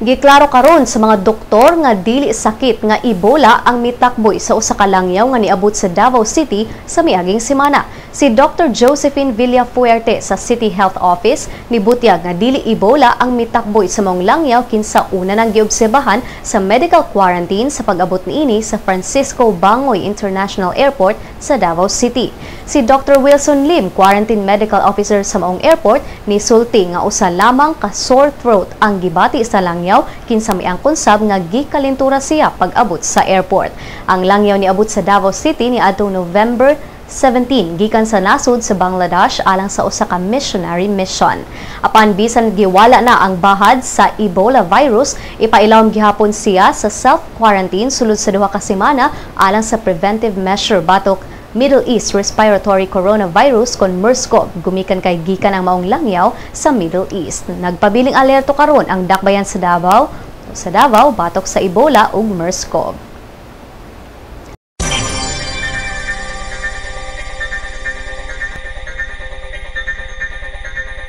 Giklaro karon sa mga doktor nga dili sakit nga Ebola ang mitakboy sa usa ka langyaw nga niabot sa Davao City sa miaging semana. Si Dr. Josephine Villafuerte sa City Health Office nibutyag nga dili Ebola ang mitakboy sa maong langyaw kinsa una nang giobserbahan sa medical quarantine sa pag-abot niini sa Francisco Bangoy International Airport sa Davao City. Si Dr. Wilson Lim, quarantine medical officer sa maong airport, nisulti nga usa lamang ka sore throat ang gibati sa langyaw kinsa miangkon sab nga gikalintura siya pag-abot sa airport. Ang langyaw niabot sa Davao City niadtong November 17 gikan sa nasud sa Bangladesh alang sa usa ka missionary mission. Apan bisan giwala na ang bahad sa Ebola virus, ipailawom gihapon siya sa self-quarantine sulod sa duha ka semana alang sa preventive measure batok Middle East Respiratory Coronavirus kon MERS-CoV gumikan kay gikan ang maong langyaw sa Middle East. Nagpabiling alerto karon ang dakbayan sa Davao batok sa Ebola ug MERS-CoV.